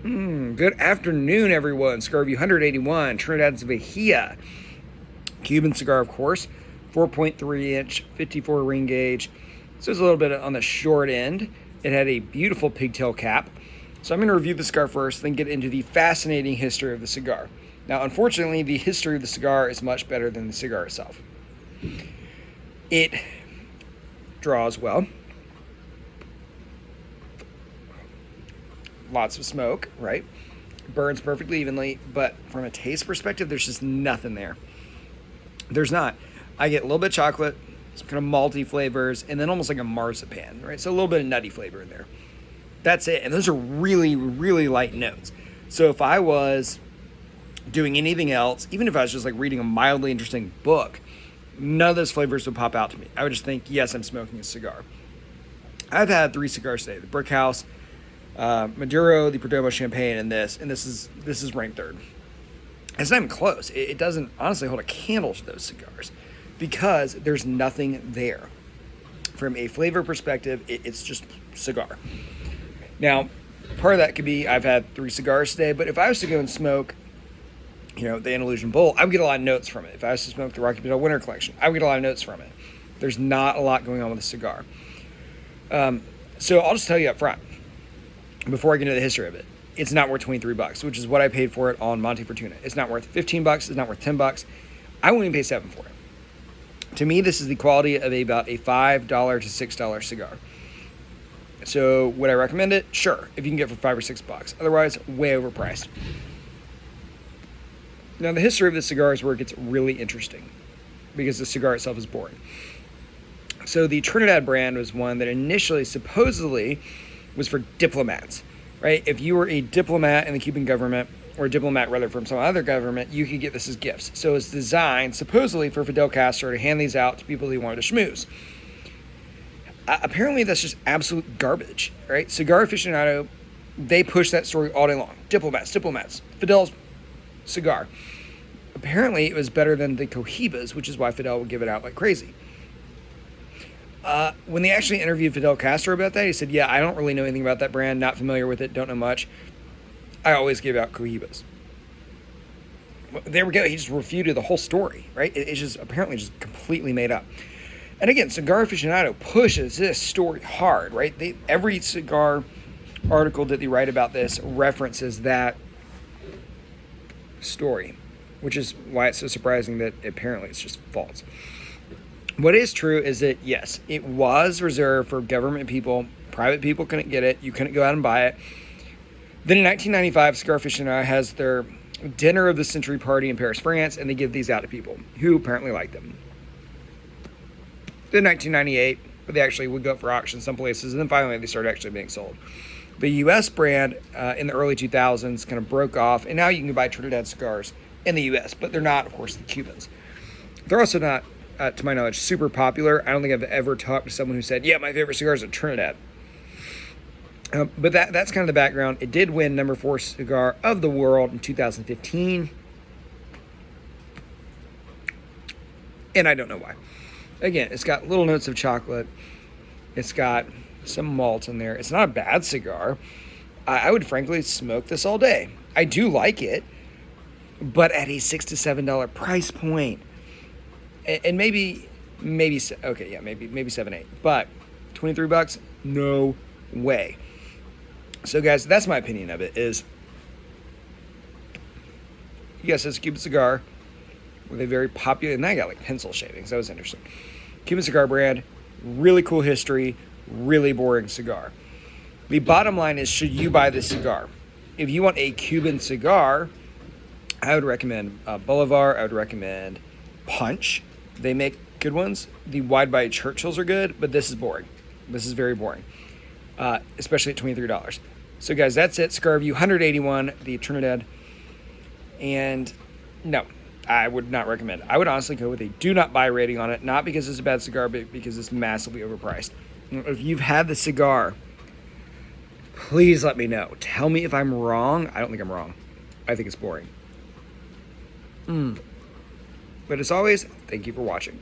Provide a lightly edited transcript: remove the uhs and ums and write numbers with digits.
Good afternoon, everyone. Cigar Review 181, Trinidad's Vigia. Cuban cigar, of course. 4.3 inch, 54 ring gauge. So it's a little bit on the short end. It had a beautiful pigtail cap. So I'm going to review the cigar first, then get into the fascinating history of the cigar. Now, unfortunately, the history of the cigar is much better than the cigar itself. It draws well. Lots of smoke, right? Burns perfectly evenly, but from a taste perspective, there's just nothing there. There's not. I get a little bit of chocolate, some kind of malty flavors, and then almost like a marzipan, right? So a little bit of nutty flavor in there. That's it. And those are really, really light notes. So if I was doing anything else, even if I was just like reading a mildly interesting book, none of those flavors would pop out to me. I would just think, yes, I'm smoking a cigar. I've had 3 cigars today. The Brick House, Maduro, the Perdomo Champagne, and this is ranked third. It's not even close. It doesn't honestly hold a candle to those cigars because there's nothing there. From a flavor perspective, it's just cigar. Now, part of that could be I've had 3 cigars today, but if I was to go and smoke, the Andalusian Bull, I would get a lot of notes from it. If I was to smoke the Rocky Patel Winter Collection, I would get a lot of notes from it. There's not a lot going on with the cigar. So I'll just tell you up front, before I get into the history of it, it's not worth $23, which is what I paid for it on Monte Fortuna. It's not worth $15. It's not worth $10. I wouldn't even pay $7 for it. To me, this is the quality of about a $5 to $6 cigar. So would I recommend it? Sure, if you can get it for $5 or $6. Otherwise, way overpriced. Now, the history of the cigar is where it gets really interesting because the cigar itself is boring. So the Trinidad brand was one that initially supposedly was for diplomats, right? If you were a diplomat in the Cuban government, or a diplomat rather from some other government, you could get this as gifts. So it's designed supposedly for Fidel Castro to hand these out to people he wanted to schmooze. Apparently that's just absolute garbage, right? Cigar Aficionado, they push that story all day long. Diplomats, Fidel's cigar. Apparently it was better than the Cohibas, which is why Fidel would give it out like crazy. When they actually interviewed Fidel Castro about that, he said, yeah, I don't really know anything about that brand, not familiar with it, don't know much. I always give out Cohibas. There we go. He just refuted the whole story, right? It's just apparently just completely made up. And again, Cigar Aficionado pushes this story hard, right? Every cigar article that they write about this references that story, which is why it's so surprising that apparently it's just false. What is true is that, yes, it was reserved for government people. Private people couldn't get it. You couldn't go out and buy it. Then in 1995, Cigar Aficionado has their dinner of the century party in Paris, France, and they give these out to people who apparently like them. Then 1998, they actually would go up for auction some places, and then finally they started actually being sold. The U.S. brand in the early 2000s kind of broke off, and now you can buy Trinidad cigars in the U.S., but they're not, of course, the Cubans. They're also not, to my knowledge, super popular. I don't think I've ever talked to someone who said, yeah, my favorite cigars are Trinidad. But that's kind of the background. It did win number 4 cigar of the world in 2015. And I don't know why. Again, it's got little notes of chocolate. It's got some malt in there. It's not a bad cigar. I would frankly smoke this all day. I do like it, but at a $6 to $7 price point. And maybe 7, 8. But $23? No way. So guys, that's my opinion of it is, yes, it's a Cuban cigar with a very popular, and I got like pencil shavings. That was interesting. Cuban cigar brand, really cool history, really boring cigar. The bottom line is, should you buy this cigar? If you want a Cuban cigar, I would recommend Bolivar. I would recommend Punch. They make good ones. The wide body Churchills are good, but this is boring. This is very boring, especially at $23. So guys, that's it. Cigar Review 181, the Trinidad. And no, I would not recommend it. I would honestly go with a do not buy rating on it, not because it's a bad cigar, but because it's massively overpriced. If you've had the cigar, please let me know. Tell me if I'm wrong. I don't think I'm wrong. I think it's boring. But as always, thank you for watching.